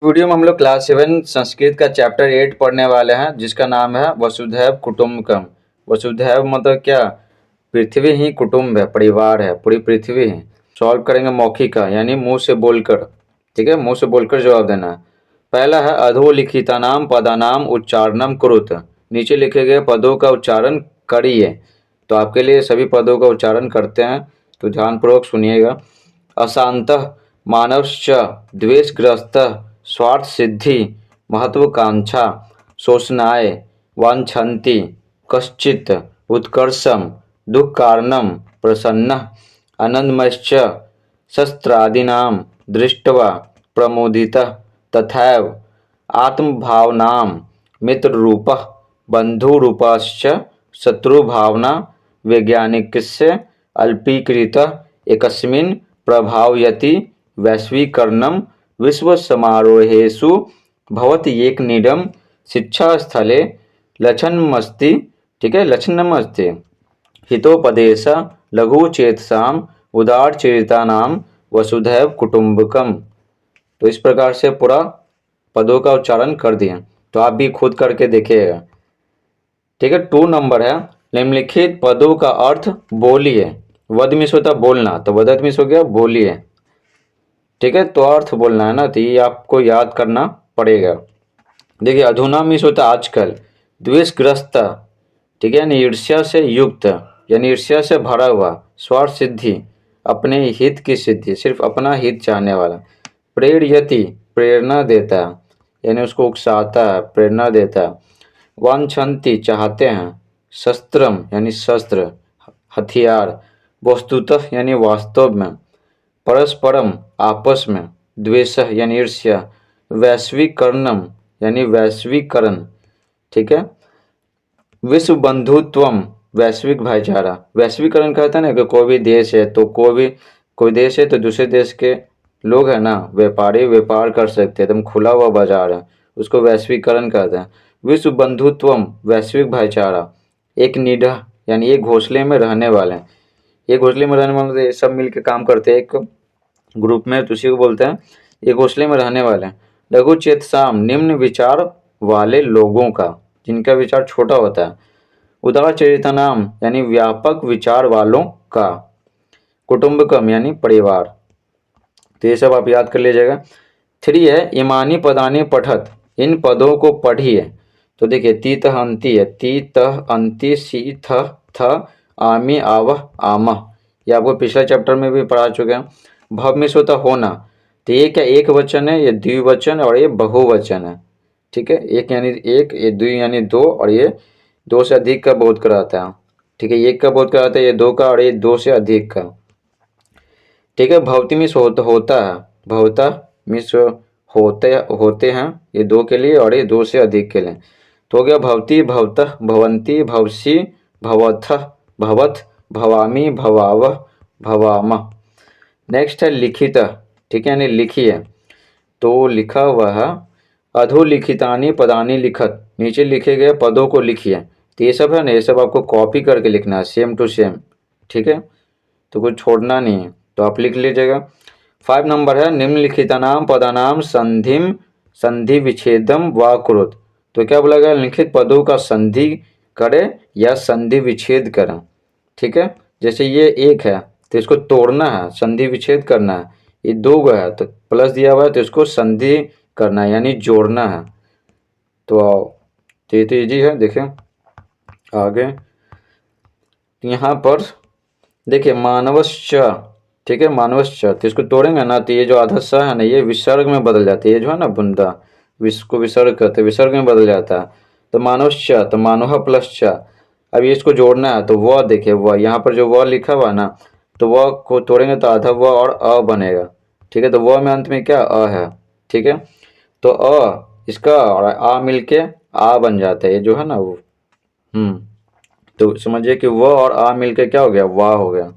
Video में हम लोग क्लास 7 संस्कृत का चैप्टर 8 पढ़ने वाले हैं, जिसका नाम है वसुधैव कुटुंबकम। वसुधैव मतलब क्या? पृथ्वी ही कुटुंब है, परिवार है, पूरी पृथ्वी है। सॉल्व करेंगे मौखिका यानी मुंह से बोलकर। ठीक है, मुंह से बोलकर जवाब देना है। पहला है अधोलिखितानाम पदानाम उच्चारणम कुरुत। नीचे लिखे गए पदों का उच्चारण करिए। तो आपके लिए सभी पदों का उच्चारण करते हैं, तो ध्यानपूर्वक सुनिएगा। अशांतः मानवश्च द्वेषग्रस्तः स्वार्थ सिद्धि महत्वाकांक्षा शोषणाय वांछन्ति कश्चित् उत्कर्षम दुख कारणम प्रसन्नः आनंदमयश्च शस्त्रादीनां दृष्ट्वा प्रमुदितः तथैव आत्मभावनां मित्ररूपः बन्धुरूपश्च शत्रुभावना वैज्ञानिकस्य अल्पीकृतः एकस्मिन् प्रभावयति वैश्वीकरणं विश्वसमारोहेषु भवति एकनिडं शिक्षास्थले लक्षणमस्ति। ठीक है, लक्षणमस्ति हितोपदेश लघुचेतसाम उदारचरितानां वसुधैव कुटुंबकम। तो इस प्रकार से पूरा पदों का उच्चारण कर दिए, तो आप भी खुद करके देखिएगा। ठीक है, 2 नंबर है निम्नलिखित पदों का अर्थ बोलिए। वद मिस होता बोलना, तो वदत मिस हो गया बोलिए। ठीक है, तो अर्थ बोलना है ना, तो ये आपको याद करना पड़ेगा। देखिए, अधुना मिस होता आजकल, द्वेषग्रस्त, ठीक है, यानी ईर्ष्या से युक्त, यानी ईर्ष्या से भरा हुआ, स्वार्थ सिद्धि, अपने हित की सिद्धि, सिर्फ अपना हित चाहने वाला। प्रेरयति, प्रेरणा देता है, यानी उसको उकसाता है, प्रेरणा देता है। वांछन्ति, चाहते हैं। शस्त्रम, यानी शस्त्र, हथियार। वस्तुतः, यानी वास्तव में। परस्परम, आपस में। द्वेषः, यानी ईर्ष्या। वैश्वीकरणम, यानी वैश्वीकरण। ठीक है, विश्व बंधुत्वम, वैश्विक भाईचारा। वैश्वीकरण कहता है ना कि कोई भी देश है तो कोई देश है तो दूसरे देश के लोग है ना, व्यापारी व्यापार कर सकते हैं, एकदम खुला हुआ बाजार है, उसको वैश्वीकरण कहते हैं। विश्व बंधुत्वम, वैश्विक भाईचारा। एक निडह, यानी एक घोंसले में रहने वाले। एक घोंसले में रहने वाले सब मिलकर काम करते हैं एक ग्रुप में, तो उसी को बोलते हैं ये घोंसले में रहने वाले। लघु चेतसाम, निम्न विचार वाले लोगों का, जिनका विचार छोटा होता है। उदार चरितानाम, यानी व्यापक विचार वालों का। कुटुंबकम, यानी परिवार। तो ये सब आप याद कर लीजिएगा। 3 है इमानी पदानी पठत, इन पदों को पढ़िए। तो देखिए, तीतः अंति है, तीतः अंति सी थ आमी आवह आमह, ये आपको पिछले चैप्टर में भी पढ़ा चुके हैं। भव में होता होना, तो ये क्या एक वचन है, ये द्विवचन और ये बहुवचन है। ठीक है, एक यानी एक, ये द्वि यानी दो, और ये दो से अधिक का बोध कराता है। ठीक है, एक का बोध कराता है, ये दो का, और ये दो से अधिक का। ठीक है, भवती मिस होता है, भवता मिस होते हैं, ये दो के लिए और ये दो से अधिक के लिए। तो हो गया भवती भवतः भवंती भवसी भवथः भवत भवामी भवावह भवामः। नेक्स्ट है लिखित। ठीक है, यानी लिखिए। तो लिखा हुआ है अधोलिखितानि पदानि लिखत, नीचे लिखे गए पदों को लिखिए। तो ये सब है ना, ये सब आपको कॉपी करके लिखना है, सेम टू सेम। ठीक है, तो कुछ छोड़ना नहीं है, तो आप लिख लीजिएगा। 5 नंबर है निम्नलिखितानाम पदानाम संधिम संधि विच्छेदम व कुरुत। तो क्या बोला गया, लिखित पदों का संधि करे या संधि विच्छेद करें। ठीक है, जैसे ये एक है तो इसको तोड़ना है, संधि विच्छेद करना है। ये 2 गो है तो प्लस दिया हुआ है तो इसको संधि करना है, यानी जोड़ना है। तो आओ, तो ये तो ईजी है। देखिए आगे यहाँ पर देखिए मानवश्च। ठीक है, मानवश्च, तो इसको तोड़ेंगे ना, तो ये जो आधा स है ना, ये विसर्ग में बदल जाता है। ये जो है ना बुंदा, को विसर्ग कहते हैं, विसर्ग में बदल जाता है। तो मानवश्च, तो मानव प्लस च। अब ये इसको जोड़ना है, तो वह देखिए, वह यहाँ पर जो वह लिखा हुआ है ना, तो वह को तोड़ेंगे तो आधा वह और अ बनेगा। ठीक है, तो वह में अंत में क्या अ है। ठीक है, तो अ इसका और आ मिलके आ बन जाता है, ये जो है ना वो। तो समझिए कि वह और आ मिलके क्या हो गया, वाह हो गया।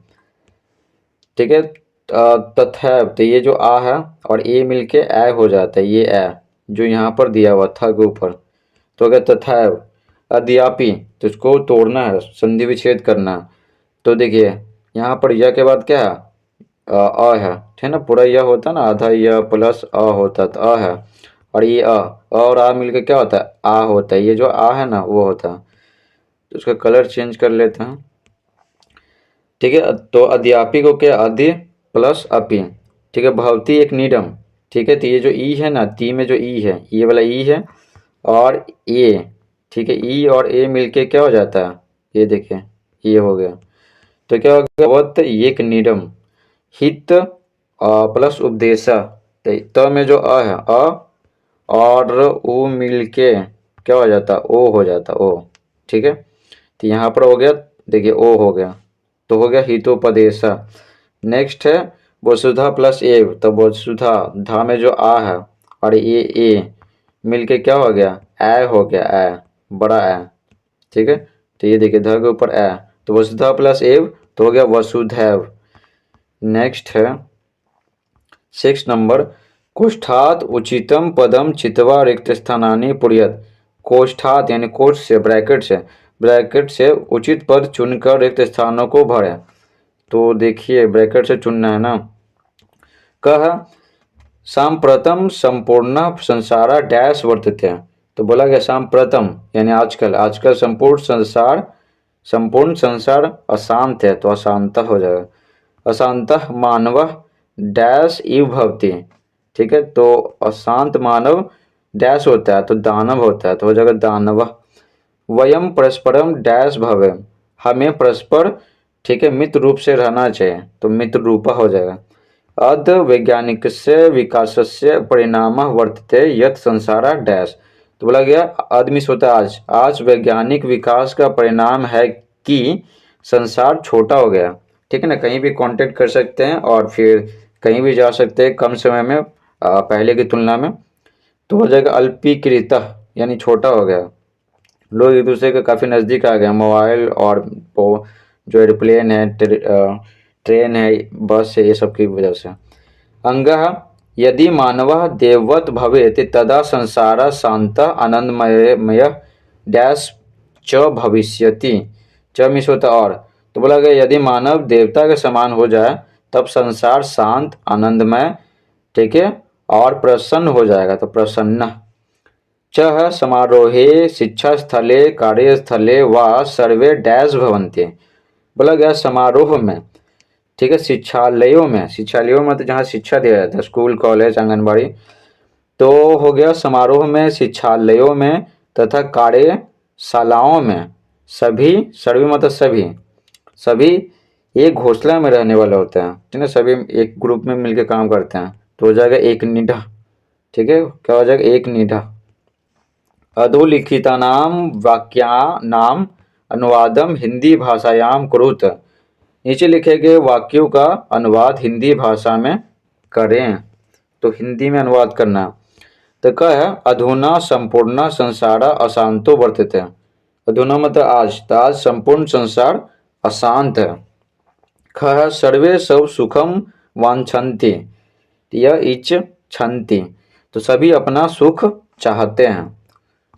ठीक है, तथैव, तो ये जो आ है और ए मिलके ए हो जाता है, ये ए जो यहाँ पर दिया हुआ था के ऊपर। तो अगर तथैव अद्यापि, तो इसको तोड़ना है, संधि विच्छेद करना है। तो देखिए यहाँ पर यह के बाद क्या है, है। ठीक है ना, पूरा यह होता ना, आधा यह प्लस अ होता तो अ है। और ये और आ मिलके क्या होता है, आ होता है। ये जो आ है ना वो होता है। तो उसका कलर चेंज कर लेते हैं। ठीक है, तो अध्यापी को क्या, अधि प्लस अपी। ठीक है, भवती एक नीडम। ठीक है, तो ये जो ई है ना, ती में जो ई है, ये वाला ई है और ए। ठीक है, ई और ए मिलके क्या हो जाता है, ये देखिए ये हो गया। तो क्या हो गया, वत एक नीडम। हित प्लस उपदेशा। तो में जो अ है, अ और उ मिलके क्या हो जाता, ओ हो जाता, ओ। ठीक है, तो यहाँ पर हो गया, देखिए ओ हो गया, तो हो गया हितोपदेशा। नेक्स्ट है वसुधा प्लस एव। तो वसुधा, धा में जो आ है और ये ए मिलके क्या हो गया, ए हो गया, ए बड़ा ए। ठीक है, तो ये देखिए ध के ऊपर ए, तो वसुधा प्लस एव तो हो गया वसुधैव। नेक्स्ट है 6 नंबर, कोष्ठात उचितम पदम चित्वा रिक्त स्थानानि पूरयत। कोष्ठात यानी कोष्ठ से, ब्रैकेट से उचित पद चुनकर रिक्त स्थानों को भरें। तो देखिए ब्रैकेट से चुनना है ना। कह सांप्रतम संपूर्ण संसारा डैश वर्तते हैं। तो बोला गया सांप्रतम यानी आजकल, आजकल संपूर्ण संसार अशांत है, तो अशांत हो जाएगा। अशांत मानव डैश इव भवति। ठीक है, तो अशांत मानव डैश होता है तो दानव होता है, तो हो जाएगा दानव। वयम परस्परम डैश भवे। हमें परस्पर, ठीक है, मित्र रूप से रहना चाहिए, तो मित्र रूपा हो जाएगा। अद वैज्ञानिकस्य विकासस्य परिणामः वर्तते यत् संसारा डैश। तो बोला गया अदमिस होता है आज वैज्ञानिक विकास का परिणाम है कि संसार छोटा हो गया। ठीक है ना, कहीं भी कांटेक्ट कर सकते हैं और फिर कहीं भी जा सकते हैं कम समय में, पहले की तुलना में। तो हो जाएगा अल्पीकृत यानी छोटा हो गया। लोग एक दूसरे के काफ़ी नज़दीक आ गए, मोबाइल और वो जो एयरप्लेन है, ट्रेन है, बस है, ये सब की वजह से। अंगः यदि मानवः देववत् भवेत् तदा संसारः शान्तः आनंदमय डैश च भविष्यति। च मिस होता और, तो बोला गया यदि मानव देवता के समान हो जाए तब संसार शांत आनंदमय, ठीक है, और प्रसन्न हो जाएगा, तो प्रसन्न। च समारोहे शिक्षा स्थले कार्यस्थले व सर्वे डैश भवन्ति। बोला गया समारोह में, ठीक है, शिक्षालयों में तो जहाँ शिक्षा दिया जाता है, स्कूल कॉलेज आंगनबाड़ी। तो हो गया समारोह में, शिक्षालयों में तथा कार्यशालाओं में सभी, सर्वे मतलब सभी एक घोंसला में रहने वाले होते हैं। ठीक है, सभी एक ग्रुप में मिलकर काम करते हैं, तो हो जाएगा एक निडा। ठीक है, क्या हो जाएगा, एक निडा। अधोलिखितानां वाक्यानां अनुवादम हिंदी भाषायां कुरुत। नीचे लिखे गए वाक्यों का अनुवाद हिंदी भाषा में करें, तो हिंदी में अनुवाद करना। तो क्या है, अधुना संपूर्ण संसार अशांतो वर्तते। अधुना मतलब आज, तो आज संपूर्ण संसार अशांत है। ख सर्वे सब सुखम वांछन्ति, यह इच्छन्ति, तो सभी अपना सुख चाहते हैं,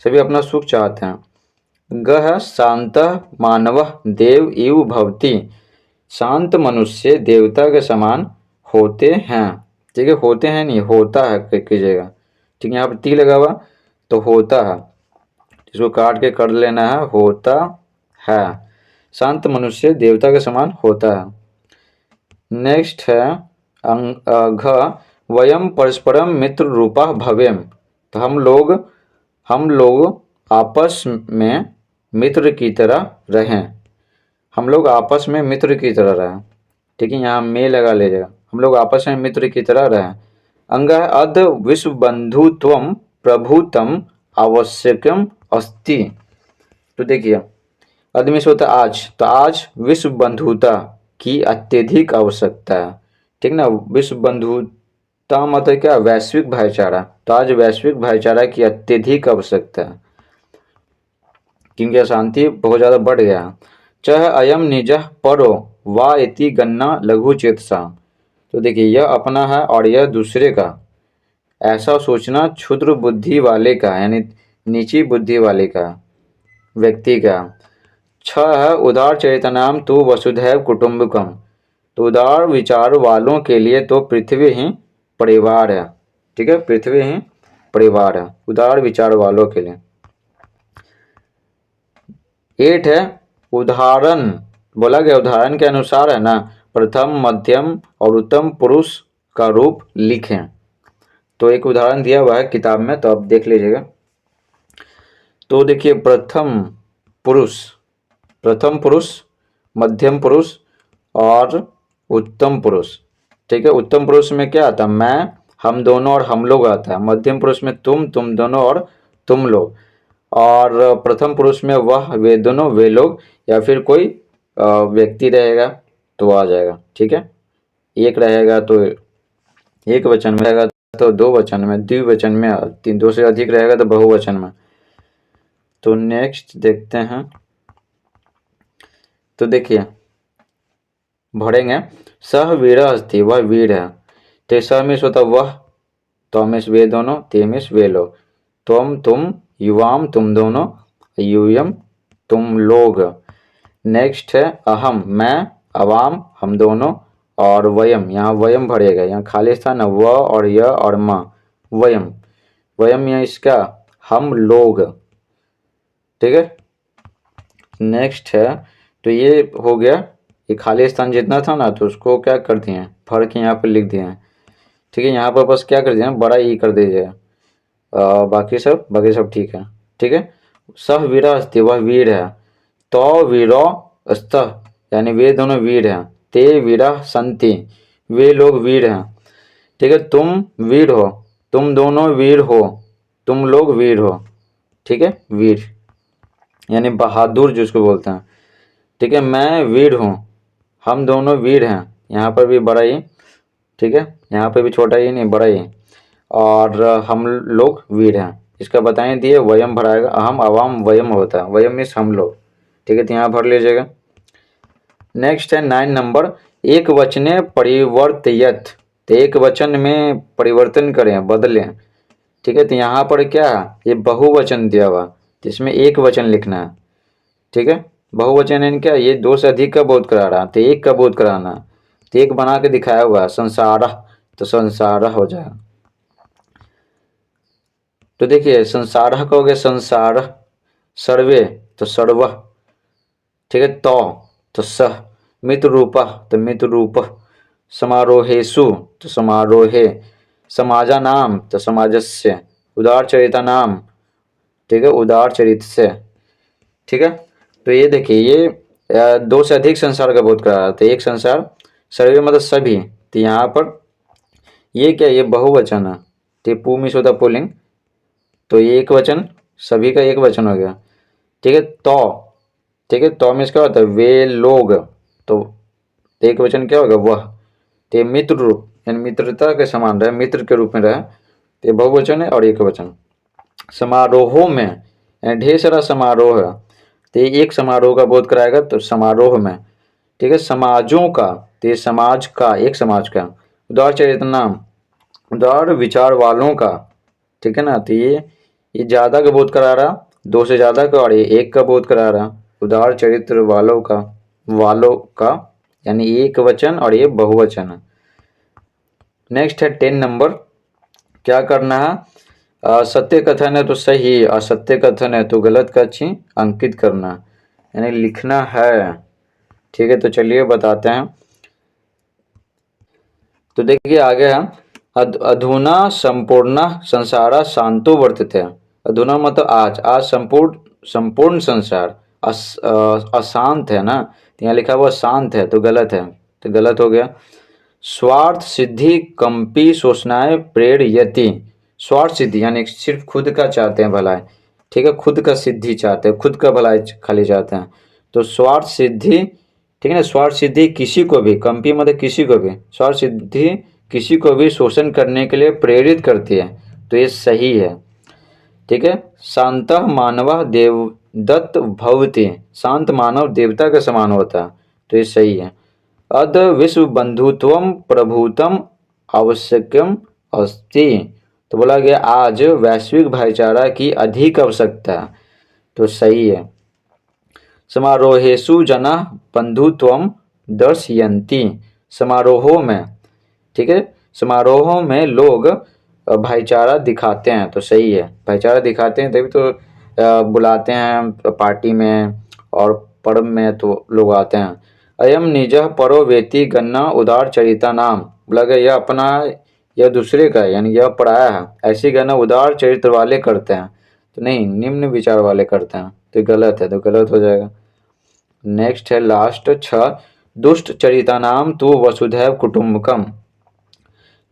सभी अपना सुख चाहते हैं। गह शांत मानव देव इव भवति। शांत मनुष्य देवता के समान होते हैं। ठीक है, होते हैं नहीं, होता है कीजिएगा। ठीक है, यहाँ पर ती लगा हुआ तो होता है, इसको काट के कर लेना है, होता है। शांत मनुष्य देवता के समान होता है। नेक्स्ट है घ वयम परस्परम मित्र रूपा भवेम। तो हम लोग आपस में मित्र की तरह रहें, हम लोग आपस में मित्र की तरह रहें। ठीक है, यहाँ में लगा लीजिएगा, हम लोग आपस में मित्र की तरह रहें। अंग अद विश्व बंधुत्वम प्रभुतम आवश्यकम अस्ति। तो देखिए अदमिस होता आज, तो आज विश्व बंधुता की अत्यधिक आवश्यकता है। ठीक ना, विश्व बंधुता मतलब क्या, वैश्विक भाईचारा। तो आज वैश्विक भाईचारा की अत्यधिक आवश्यकता है, क्योंकि अशांति बहुत ज़्यादा बढ़ गया है। चह अयम निज परो वा इति गन्ना लघु चेतसा। तो देखिए यह अपना है और यह दूसरे का, ऐसा सोचना क्षुद्र बुद्धि वाले का, यानी नीची बुद्धि वाले का, व्यक्ति का। छह उदार चेतनाम तो वसुधैव कुटुंबकम। तो उदार विचार वालों के लिए तो पृथ्वी ही परिवार है। ठीक है, पृथ्वी ही परिवार है, उदार विचार वालों के लिए। 8 है उदाहरण, बोला गया उदाहरण के अनुसार है ना, प्रथम मध्यम और उत्तम पुरुष का रूप लिखें। तो एक उदाहरण दिया हुआ है किताब में, तो आप देख लीजिएगा। तो देखिए प्रथम पुरुष, मध्यम पुरुष और उत्तम पुरुष। ठीक है, उत्तम पुरुष में क्या आता है, मैं, हम दोनों और हम लोग आता है। मध्यम पुरुष में तुम दोनों और तुम लोग। और प्रथम पुरुष में वह, वे दोनों, वे लोग, या फिर कोई व्यक्ति रहेगा तो आ जाएगा। ठीक है, एक रहेगा तो एक वचन में रहेगा, तो दो वचन में, द्विवचन में, तीन, दो से अधिक रहेगा तो बहुवचन में। तो नेक्स्ट देखते हैं। तो देखिए भरेंगे, सह वीर अस्ति, वह वीर है। तो सह मिस होता वह, तो मिस वे दोनों, ते मिस वे लोग, तुम, युवाम तुम दोनों, यूयम तुम लोग। नेक्स्ट है अहम, मैं, अवाम हम दोनों, और वयम, यहाँ वयम भरेगा, यहाँ खाली स्थान है, व और य और म, वयम, वयम यहाँ इसका हम लोग। ठीक है, नेक्स्ट है, तो ये हो गया, ये खाली स्थान जितना था ना, तो उसको क्या कर दिए हैं, भर के यहाँ पर लिख दिए हैं। ठीक है, यहाँ पर बस क्या कर दिया, बड़ा ई कर दीजिए, बाकी सब ठीक है। ठीक है, सह वीरा अस्ति, वह वीर है। तो वीरो अस्त, यानी वे दोनों वीर हैं। ते वीरा संति, वे लोग वीर हैं। ठीक है, तुम वीर हो, तुम दोनों वीर हो, तुम लोग वीर हो। ठीक है, वीर यानी बहादुर जिसको बोलते हैं। ठीक है, मैं वीर हूँ, हम दोनों वीर हैं, यहाँ पर भी बड़ा ही। ठीक है, यहाँ पे भी छोटा ही नहीं, बड़ा ही। और हम लोग वीर हैं, इसका बताएं दिए, वयम भराएगा, अहम अवाम वयम होता है, वयम मीन्स हम लोग। ठीक है, तो यहाँ भर लीजिएगा। नेक्स्ट है 9 नंबर, एक वचने परिवर्तयत, तो एक वचन में परिवर्तन करें, बदलें। ठीक है, तो यहाँ पर क्या, ये बहुवचन दिया हुआ, तो इसमें एक वचन लिखना है। ठीक है, बहुवचन यानी क्या, ये दो से अधिक का बोध करा रहा, तो एक का बोध कराना, तो एक बना के दिखाया हुआ है, संसार, तो संसार हो जाएगा। तो देखिए संसार कहोगे संसार, सर्वे तो सर्व। ठीक है, तो सह, मित्र रूप तो मित्र रूप, समारोहेशु तो समारोहे, समाजा नाम तो समाजस्य, उदार चरिता नाम। ठीक है, उदार चरित से। ठीक है, तो ये देखिए, ये दो से अधिक संसार का बोध करा रहा था, एक संसार, सर्वे मतलब सभी, तो यहाँ पर ये क्या, ये बहुवचन है, तो पू मिस होता पुल्लिंग, तो ये एक वचन, सभी का एक वचन हो गया। ठीक है, ठीक है, तो में इसका होता है वे लोग, तो एक वचन क्या होगा, वह। तो मित्र रूप यानी मित्रता के समान रहे, मित्र के रूप में रहे, तो बहुवचन है और एक वचन। समारोहों में यानी ढेर सारा समारोह है, तो एक समारोह का बोध कराएगा, तो समारोह में। ठीक है, समाजों का, तो ये समाज का, एक समाज का। उदार चरित्र नाम, उदार विचार वालों का। ठीक है ना, तो ये ज़्यादा का बोध करा रहा, दो से ज़्यादा का, और ये एक का बोध करा रहा, उदार चरित्र वालों का यानी एक वचन, और ये बहुवचन है। नेक्स्ट है 10 नंबर, क्या करना है, सत्य कथन है तो सही, असत्य कथन है तो गलत का चिन्ह अंकित करना, यानी लिखना है। ठीक है, तो चलिए बताते हैं। तो देखिए आगे है, अधुना संपूर्ण संसार शांतो वर्तते। अधुना मतलब आज संपूर्ण संसार अशांत है ना, तो यहाँ लिखा हुआ शांत है, तो गलत है, तो गलत हो गया। स्वार्थ सिद्धि कंपी शोषणाएं प्रेरयति, स्वार्थ सिद्धि यानी सिर्फ खुद का चाहते हैं भलाई। ठीक है, खुद का सिद्धि चाहते हैं, खुद का भलाई खाली चाहते हैं, तो स्वार्थ सिद्धि। ठीक है ना, स्वार्थ सिद्धि किसी को भी, कंपी मतलब किसी को भी, स्वार्थ सिद्धि किसी को भी शोषण करने के लिए प्रेरित करती है, तो ये सही है। ठीक है, शांत मानव देवदत्त भवति, शांत मानव देवता के समान होता है, तो ये सही है। अद विश्व बंधुत्वम प्रभुतम आवश्यकम अस्ति, तो बोला गया आज वैश्विक भाईचारा की अधिक आवश्यकता है, तो सही है। समारोहेषु जना बंधुत्वम दर्शयन्ति, समारोहों में। ठीक है, समारोहों में लोग भाईचारा दिखाते हैं, तो सही है, भाईचारा दिखाते हैं तभी तो बुलाते हैं पार्टी में और पर्व में तो लोग आते हैं। अयम निजः परो वेति गन्ना उदार चरिता नाम, बोला गया यह अपना यह दूसरे का है, यानी यह पराया है, ऐसी गणना उदार चरित्र वाले करते हैं, तो नहीं निम्न विचार वाले करते हैं, तो ये गलत है, तो गलत हो जाएगा। नेक्स्ट है लास्ट 6, दुष्ट चरिता नाम तू वसुधैव कुटुम्बकम।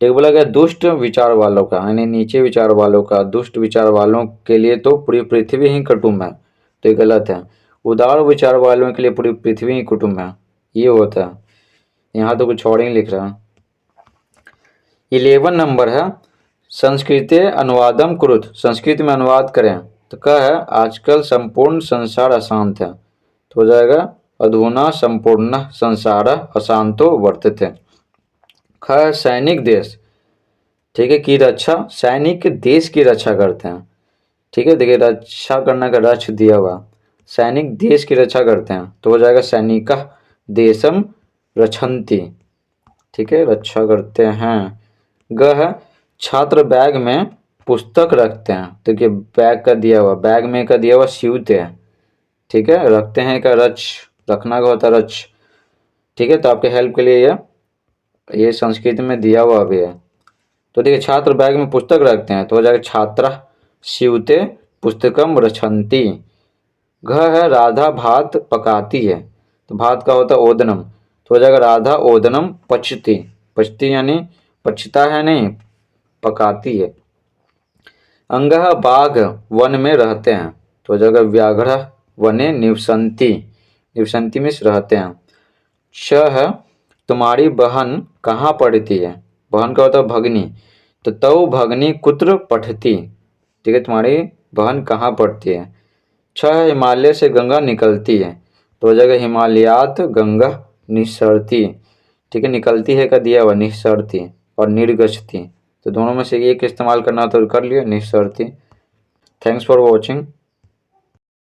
ठीक बोला गया दुष्ट विचार वालों का, यानी नीचे विचार वालों का, दुष्ट विचार वालों के लिए तो पूरी पृथ्वी ही कुटुम्ब है, तो ये गलत है। उदार विचार वालों के लिए पूरी पृथ्वी ही कुटुम्ब है, ये होता है। यहाँ तो कुछ और ही लिख रहा है। 11 नंबर है संस्कृते अनुवादम कुरुत, संस्कृत में अनुवाद करें, तो क्या है आजकल संपूर्ण संसार अशांत है, तो हो जाएगा अधुना संपूर्ण संसार अशांतो वर्तते। ख सैनिक देश, ठीक है, की रक्षा, सैनिक देश की रक्षा करते हैं, ठीक है, देखिए रक्षा करने का रक्ष दिया हुआ, सैनिक देश की रक्षा करते हैं, तो हो जाएगा सैनिक देशम रक्षन्ति, ठीक है, रक्षा करते हैं। ग है छात्र बैग में पुस्तक रखते हैं, तो देखिए बैग का दिया हुआ, बैग में का दिया हुआ सीवते हैं, ठीक है, रखते हैं का रच, रखना का होता है रच, ठीक है, तो आपके हेल्प के लिए ये संस्कृत में दिया हुआ भी है। तो देखिए छात्र बैग में पुस्तक रखते हैं, तो हो जाएगा छात्रा शिवते पुस्तकम रचंती। घ है राधा भात पकाती है, तो भात का होता है ओदनम, तो हो जाएगा राधा ओदनम पचती, पचती यानी पचता है नहीं, पकाती है। अंग बाघ वन में रहते हैं, तो हो जाएगा व्याघ्र वने निवसंती, निवसंती में रहते हैं। श है तुम्हारी बहन कहाँ पढ़ती है, बहन का होता है भगनी, तो तव भगनी कुत्र पठती, ठीक है, तुम्हारी बहन कहाँ पढ़ती है। छ है हिमालय से गंगा निकलती है, तो हो जाएगा हिमालयात गंगा निसरती, ठीक है, निकलती है का दिया हुआ निसरती और निर्गछती, तो दोनों में से एक इस्तेमाल करना तो कर लिया निसरती। Thanks for watching.